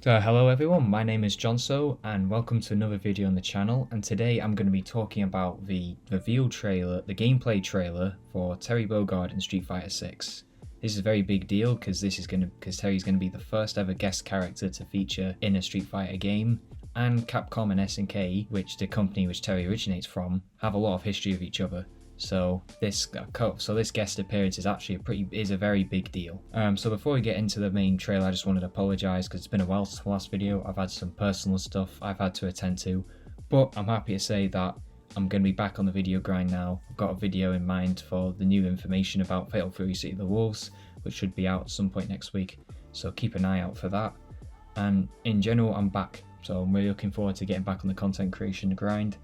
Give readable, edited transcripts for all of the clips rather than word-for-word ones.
Hello everyone, my name is Jonso and welcome to another video on the channel, and today I'm going to be talking about the reveal trailer, the gameplay trailer for Terry Bogard in Street Fighter 6. This is a very big deal because Terry's going to be the first ever guest character to feature in a Street Fighter game, and Capcom and SNK, which the company which Terry originates from, have a lot of history with each other. So this guest appearance is actually a very big deal. So before we get into the main trailer, I just wanted to apologise because it's been a while since the last video. I've had some personal stuff I've had to attend to, but I'm happy to say that I'm going to be back on the video grind now. I've got a video in mind for the new information about Fatal Fury City of the Wolves, which should be out at some point next week. So keep an eye out for that. And in general, I'm back. So I'm really looking forward to getting back on the content creation grind.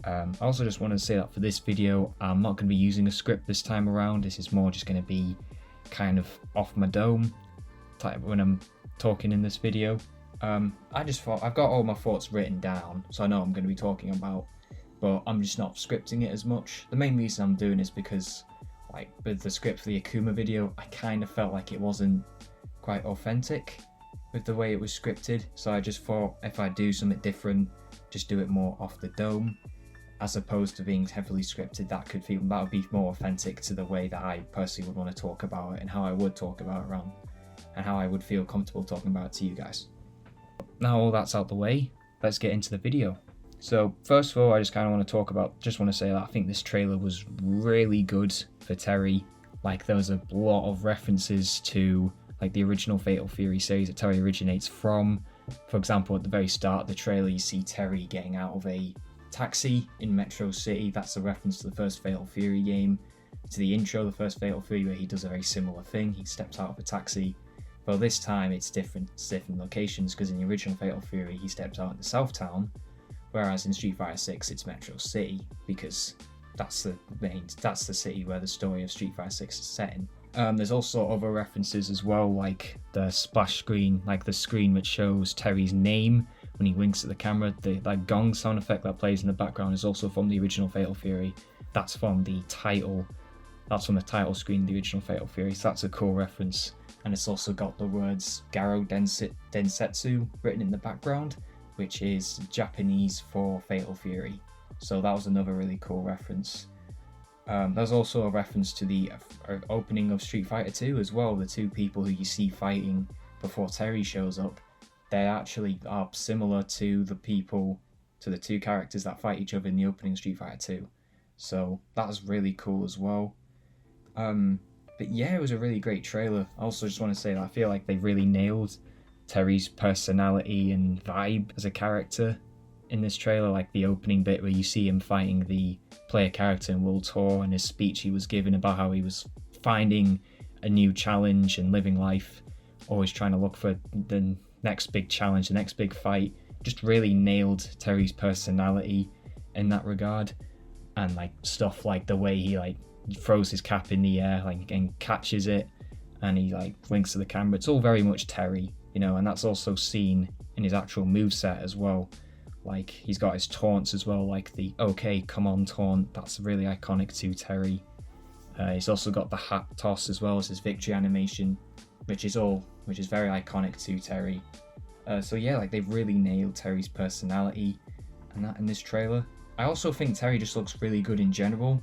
I also just want to say that for this video, I'm not going to be using a script this time around. This is more just going to be kind of off my dome type when I'm talking in this video. I just thought I've got all my thoughts written down, so I know what I'm going to be talking about, but I'm just not scripting it as much. The main reason I'm doing is because, like, with the script for the Akuma video, I kind of felt like it wasn't quite authentic with the way it was scripted, so I just thought if I do something different, just do it more off the dome, as opposed to being heavily scripted. That would be more authentic to the way that I personally would want to talk about it and how I would talk about it around, and how I would feel comfortable talking about it to you guys. Now all that's out the way, let's get into the video. So first of all, I just want to say that I think this trailer was really good for Terry. Like, there was a lot of references to like the original Fatal Fury series that Terry originates from. For example, at the very start of the trailer, you see Terry getting out of a taxi in Metro City. That's a reference to the first Fatal Fury game, to the intro, the first Fatal Fury, where he does a very similar thing. He steps out of a taxi, but this time it's different locations, because in the original Fatal Fury he steps out into Southtown, whereas in Street Fighter 6 it's Metro City, because that's the city where the story of Street Fighter 6 is set in. There's also other references as well, like the splash screen, like the screen which shows Terry's name when he winks at the camera. That gong sound effect that plays in the background is also from the original Fatal Fury. That's from the title screen of the original Fatal Fury, so that's a cool reference. And it's also got the words Garo Densetsu written in the background, which is Japanese for Fatal Fury. So that was another really cool reference. There's also a reference to the opening of Street Fighter 2 as well. The two people who you see fighting before Terry shows up, they actually are similar to the two characters that fight each other in the opening Street Fighter 2. So that was really cool as well. But yeah, it was a really great trailer. I also just want to say that I feel like they really nailed Terry's personality and vibe as a character in this trailer. Like the opening bit where you see him fighting the player character in World Tour, and his speech he was giving about how he was finding a new challenge and living life, always trying to look for the next big challenge, the next big fight, just really nailed Terry's personality in that regard. And like stuff like the way he like throws his cap in the air, like, and catches it, and he like winks to the camera. It's all very much Terry, you know, and that's also seen in his actual moveset as well. Like, he's got his taunts as well, like the "okay, come on" taunt. That's really iconic to Terry. He's also got the hat toss as well as his victory animation, which is very iconic to Terry. So yeah, like, they've really nailed Terry's personality and that in this trailer. I also think Terry just looks really good in general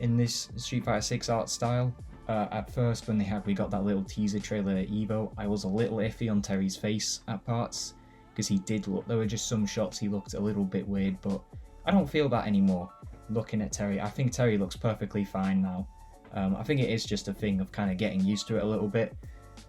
in this Street Fighter 6 art style. At first, when we got that little teaser trailer at EVO, I was a little iffy on Terry's face at parts, because there were just some shots he looked a little bit weird, but I don't feel that anymore looking at Terry. I think Terry looks perfectly fine now. I think it is just a thing of kind of getting used to it a little bit,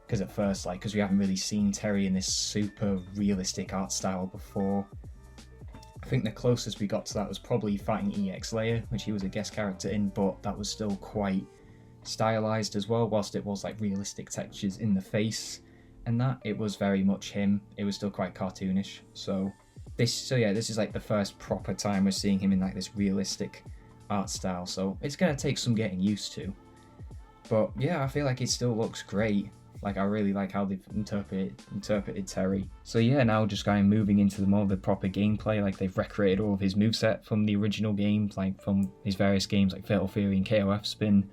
because at first, like, because we haven't really seen Terry in this super realistic art style before. I think the closest we got to that was probably fighting EX Layer, which he was a guest character in, but that was still quite stylized as well. Whilst it was like realistic textures in the face and that, it was very much him. It was still quite cartoonish. So this is like the first proper time we're seeing him in like this realistic art style. So it's gonna take some getting used to. But yeah, I feel like it still looks great. Like, I really like how they've interpreted Terry. So yeah, now just kind of moving into the proper gameplay. Like, they've recreated all of his moveset from the original games, like from his various games like Fatal Fury and KOF's been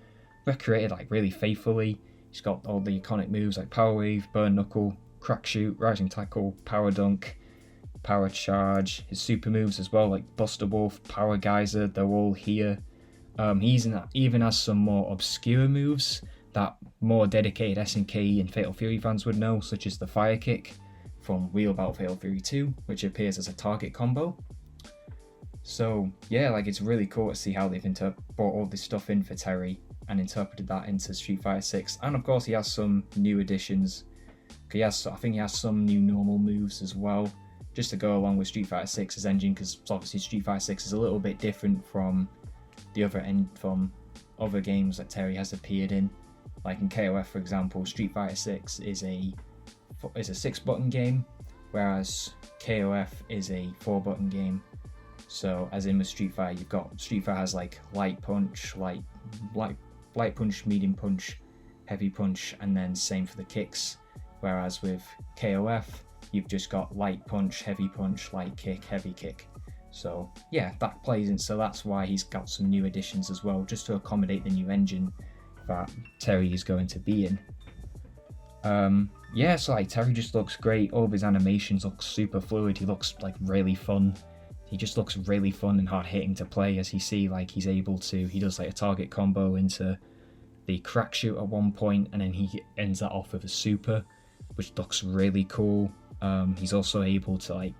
recreated like really faithfully. He's got all the iconic moves like Power Wave, Burn Knuckle, crack shoot, rising tackle, power dunk, power charge, his super moves as well, like Buster Wolf, Power Geyser, they're all here. He even has some more obscure moves that more dedicated SNK and Fatal Fury fans would know, such as the Fire Kick from Wheel Battle Fatal Fury 2, which appears as a target combo. So yeah, like it's really cool to see how they've brought all this stuff in for Terry and interpreted that into Street Fighter 6. And of course he has some new additions. I think he has some new normal moves as well, just to go along with Street Fighter 6's engine, because obviously Street Fighter 6 is a little bit different from from other games that Terry has appeared in. Like in KOF, for example, Street Fighter 6 is a 6-button game, whereas KOF is a 4-button game. So as in with Street Fighter, Street Fighter has like light punch, light punch, medium punch, heavy punch, and then same for the kicks. Whereas with KOF, you've just got light punch, light kick, heavy kick. So yeah, that plays in. So that's why he's got some new additions as well, just to accommodate the new engine that Terry is going to be in. Yeah, so like Terry just looks great. All of his animations look super fluid. He looks like really fun. He just looks really fun and hard hitting to play, as you see, like he does like a target combo into the crack shoot at one point, and then he ends that off with a super, which looks really cool. He's also able to like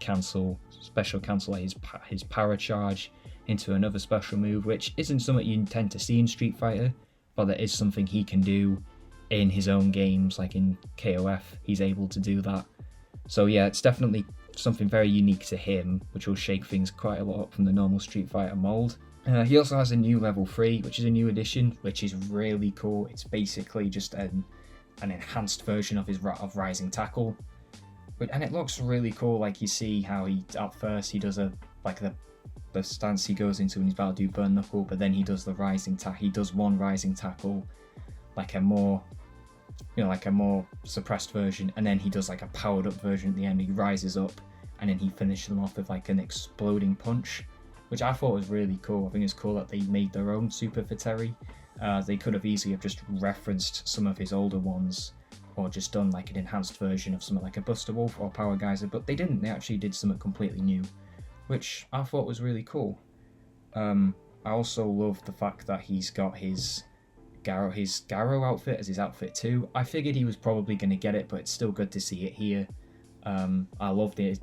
special cancel like his power charge into another special move, which isn't something you tend to see in Street Fighter, but that is something he can do in his own games. Like in KOF, he's able to do that. So yeah, it's definitely something very unique to him, which will shake things quite a lot up from the normal Street Fighter mold. He also has a new level 3, which is a new addition, which is really cool. It's basically just an enhanced version of Rising Tackle. And it looks really cool. Like you see how at first he does the stance he goes into when he's about to do Burn Knuckle, but then he does the Rising Tackle. He does one Rising Tackle, like a more suppressed version, and then he does like a powered up version at the end. He rises up and then he finishes them off with like an exploding punch, which I thought was really cool. I think it's cool that they made their own super for Terry. They could have easily just referenced some of his older ones, or just done like an enhanced version of something like a Buster Wolf or Power Geyser, but they didn't. They actually did something completely new, which I thought was really cool. I also love the fact that he's got his Garo outfit as his outfit too. I figured he was probably going to get it, but it's still good to see it here. I love the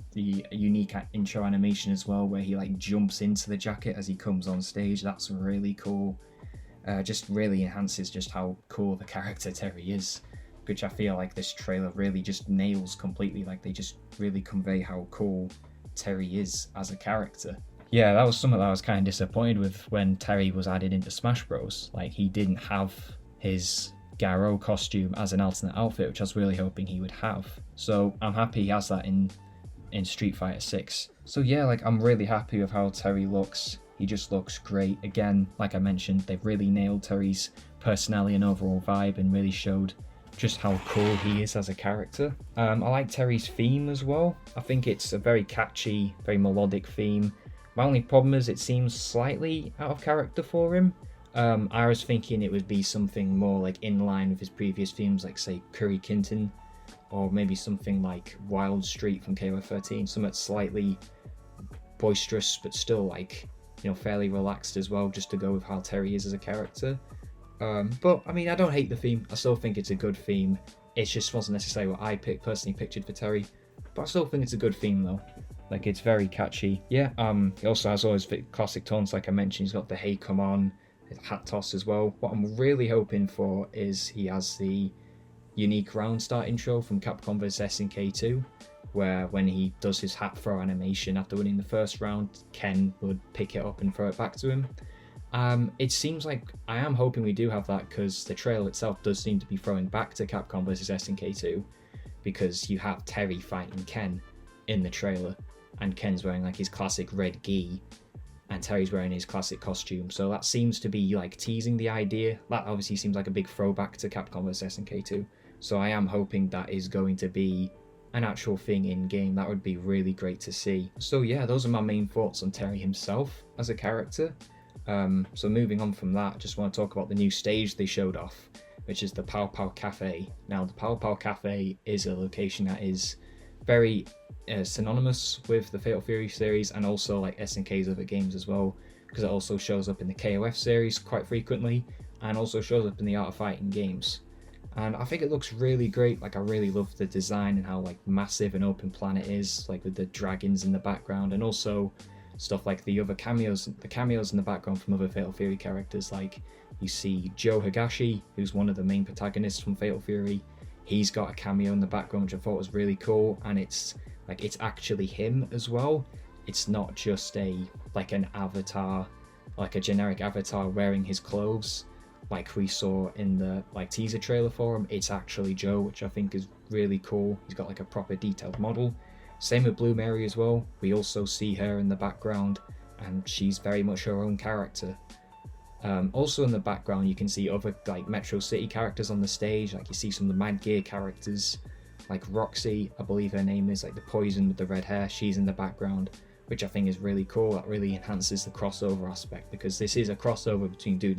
unique intro animation as well, where he like jumps into the jacket as he comes on stage. That's really cool. Just really enhances just how cool the character Terry is, which I feel like this trailer really just nails completely. Like they just really convey how cool Terry is as a character. Yeah, that was something that I was kind of disappointed with when Terry was added into Smash Bros. Like he didn't have his Garo costume as an alternate outfit, which I was really hoping he would have. So I'm happy he has that in Street Fighter 6. So yeah, like I'm really happy with how Terry looks. He just looks great. Again, like I mentioned, they've really nailed Terry's personality and overall vibe and really showed just how cool he is as a character. I like Terry's theme as well. I think it's a very catchy, very melodic theme. My only problem is it seems slightly out of character for him. I was thinking it would be something more like in line with his previous themes, like say Curry Kinton, or maybe something like Wild Street from KOF 13, something slightly boisterous but still like, you know, fairly relaxed as well, just to go with how Terry is as a character. But I mean, I don't hate the theme. I still think it's a good theme. It just wasn't necessarily what I personally pictured for Terry, but I still think it's a good theme though. Like it's very catchy. Yeah. He also has all his classic taunts, like I mentioned. He's got the "Hey, come on," his hat toss as well. What I'm really hoping for is he has the unique round start intro from Capcom vs SNK 2, where when he does his hat throw animation after winning the first round, Ken would pick it up and throw it back to him. It seems like I am hoping we do have that, because the trailer itself does seem to be throwing back to Capcom vs SNK 2, because you have Terry fighting Ken in the trailer, and Ken's wearing like his classic red gi, and Terry's wearing his classic costume. So that seems to be like teasing the idea. That obviously seems like a big throwback to Capcom vs SNK 2. So I am hoping that is going to be an actual thing in game. That would be really great to see. So yeah, those are my main thoughts on Terry himself as a character. So moving on from that, just want to talk about the new stage they showed off. which is the Pow Pow Cafe. Now, the Pow Pow Cafe is a location that is very synonymous with the Fatal Fury series and also like SNK's other games as well, because it also shows up in the KOF series quite frequently and also shows up in the Art of Fighting games. And I think it looks really great. Like, I really love the design and how like massive an open planet is, like with the dragons in the background, and also stuff like the other cameos, the cameos in the background from other Fatal Fury characters. Like, you see Joe Higashi, who's one of the main protagonists from Fatal Fury. He's got a cameo in the background, which I thought was really cool, and it's actually him as well. It's not just an avatar, like a generic avatar wearing his clothes like we saw in the teaser trailer for him. It's actually Joe, which I think is really cool. He's got like a proper detailed model. Same with Blue Mary as well. We also see her in the background, and she's very much her own character. Also in the background, you can see other like Metro City characters on the stage. Like, you see some of the Mad Gear characters, like Roxy, I believe her name is, like the Poison with the red hair. She's in the background, which I think is really cool. That really enhances the crossover aspect, because this is a crossover between two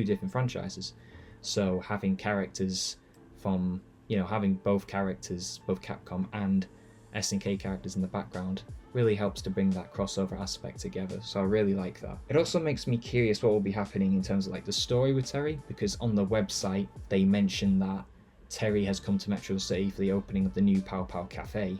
different franchises. So having characters from, having both characters, both Capcom and SNK characters in the background, really helps to bring that crossover aspect together. So I really like that. It also makes me curious what will be happening in terms of like the story with Terry, because on the website they mention that Terry has come to Metro City for the opening of the new Pow Pow Cafe.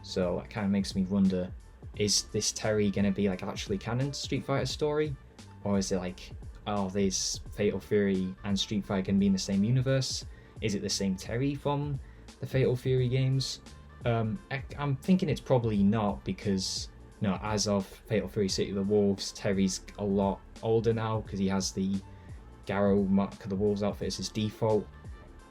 So that kind of makes me wonder, is this Terry going to be like actually canon to Street Fighter story? Or is it like, oh, there's Fatal Fury and Street Fighter going to be in the same universe? Is it the same Terry from the Fatal Fury games? I'm thinking it's probably not, because as of Fatal Fury City of the Wolves, Terry's a lot older now, because he has the Garrow Mark of the Wolves outfit as his default,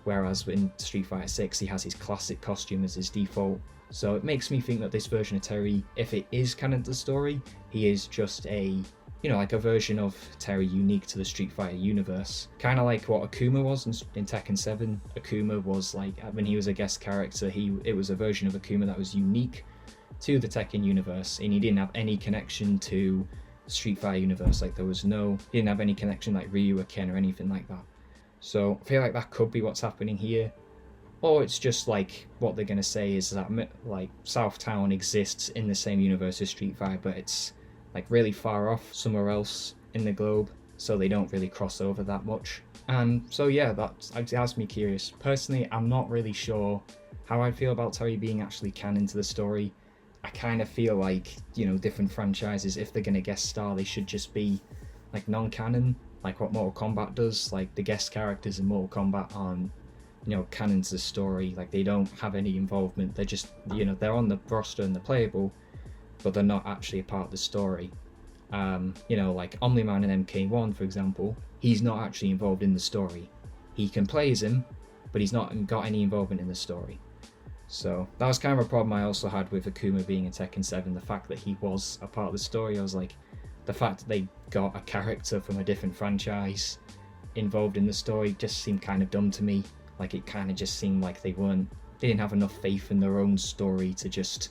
whereas in Street Fighter 6 he has his classic costume as his default. So it makes me think that this version of Terry, if it is canon to the story, he is just a like a version of Terry unique to the Street Fighter universe. Kind of like what Akuma was in Tekken 7. Akuma was like, when he was a guest character, it was a version of Akuma that was unique to the Tekken universe, and he didn't have any connection to the Street Fighter universe. Like, he didn't have any connection like Ryu or Ken or anything like that. So I feel like that could be what's happening here. Or it's just like, what they're going to say is that like Southtown exists in the same universe as Street Fighter, but it's like really far off somewhere else in the globe, so they don't really cross over that much. And so yeah, that has me curious. Personally, I'm not really sure how I feel about Terry being actually canon to the story. I kind of feel like, different franchises, if they're going to guest star, they should just be like non-canon, like what Mortal Kombat does. Like, the guest characters in Mortal Kombat aren't canon to the story. Like, they don't have any involvement. They're just, they're on the roster and they're playable, but they're not actually a part of the story. Like Omni-Man in MK1, for example, he's not actually involved in the story. He can play as him, but he's not got any involvement in the story. So that was kind of a problem I also had with Akuma being in Tekken 7, the fact that he was a part of the story. I was like, the fact that they got a character from a different franchise involved in the story just seemed kind of dumb to me. Like, it kind of just seemed like they didn't have enough faith in their own story to just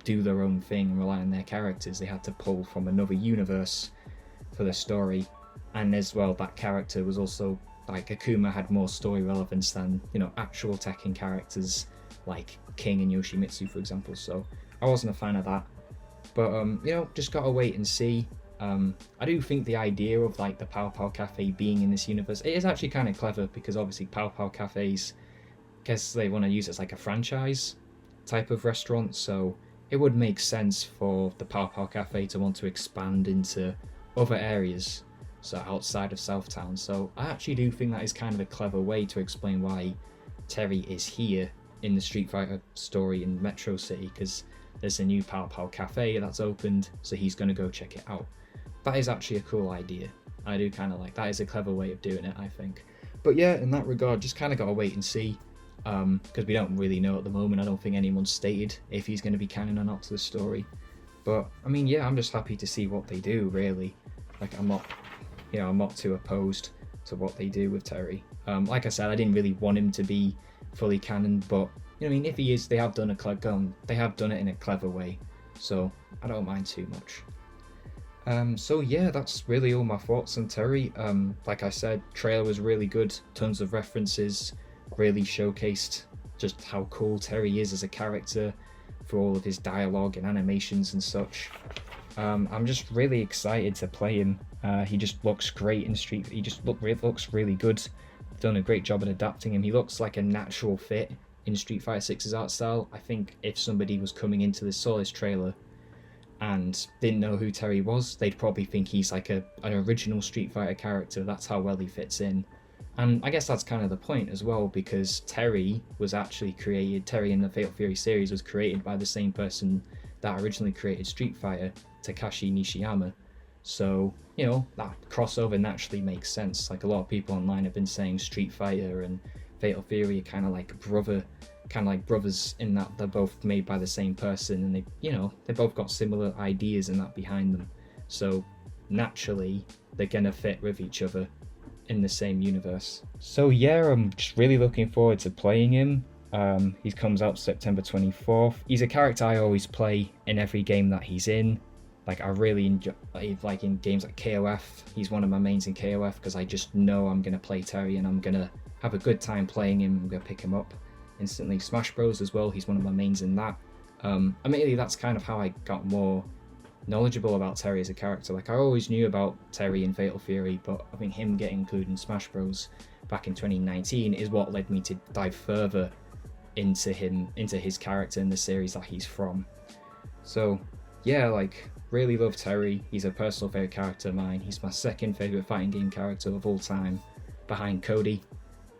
do their own thing and rely on their characters. They had to pull from another universe for the story. And as well, that character was also, like, Akuma had more story relevance than, actual Tekken characters like King and Yoshimitsu, for example. So I wasn't a fan of that. But, just gotta wait and see. I do think the idea of, like, the Pow Pow Cafe being in this universe, it is actually kind of clever, because obviously Pow Pow Cafes, I guess they want to use it as like a franchise type of restaurant, so it would make sense for the Pow Pow Cafe to want to expand into other areas, so outside of Southtown. So I actually do think that is kind of a clever way to explain why Terry is here in the Street Fighter story in Metro City, because there's a new Pow Pow Cafe that's opened, so he's going to go check it out. That is actually a cool idea. I do kind of like that. Is a clever way of doing it, I think. But yeah, in that regard, just kind of got to wait and see. Because we don't really know at the moment. I don't think anyone's stated if he's going to be canon or not to the story. But I mean, yeah, I'm just happy to see what they do, really. Like, I'm not too opposed to what they do with Terry. Like I said, I didn't really want him to be fully canon, but if he is, they have done it in a clever way, so I don't mind too much. So yeah, that's really all my thoughts on Terry. Like I said, trailer was really good, tons of references, really showcased just how cool Terry is as a character for all of his dialogue and animations and such. I'm just really excited to play him. He just looks great in Street. He just looks really good. Done a great job at adapting him. He looks like a natural fit in Street Fighter 6's art style. I think if somebody was coming into this Solace trailer and didn't know who Terry was, they'd probably think he's like an original Street Fighter character. That's how well he fits in. And I guess that's kind of the point as well, because Terry was actually created, Terry in the Fatal Fury series was created by the same person that originally created Street Fighter, Takashi Nishiyama. So, you know, that crossover naturally makes sense. Like, a lot of people online have been saying Street Fighter and Fatal Fury are kind of like brothers in that they're both made by the same person, and they both got similar ideas and that behind them. So naturally they're gonna fit with each other in the same universe. So yeah, I'm just really looking forward to playing him. He comes out September 24th. He's a character I always play in every game that he's in. Like, I really enjoy, like in games like KOF, he's one of my mains in KOF because I just know I'm gonna play Terry and I'm gonna have a good time playing him. I'm gonna pick him up instantly. Smash Bros as well, he's one of my mains in that. Admittedly, that's kind of how I got more knowledgeable about Terry as a character. Like, I always knew about Terry in Fatal Fury, but I think him getting included in Smash Bros back in 2019 is what led me to dive further into his character in the series that he's from. So yeah, like, really love Terry. He's a personal favorite character of mine. He's my second favorite fighting game character of all time, behind Cody.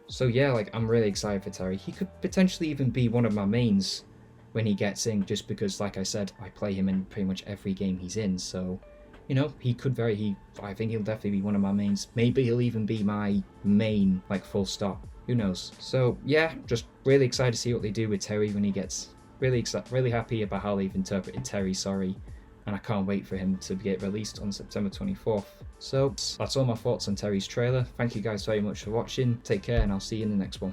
So yeah, like, I'm really excited for Terry. He could potentially even be one of my mains when he gets in, just because, like I said, I play him in pretty much every game he's in. So, you know, I think he'll definitely be one of my mains. Maybe he'll even be my main, like, full stop. Who knows? So yeah, just really excited to see what they do with Terry when he gets really happy about how they've interpreted Terry, and I can't wait for him to get released on September 24th. So that's all my thoughts on Terry's trailer. Thank you guys very much for watching. Take care, and I'll see you in the next one.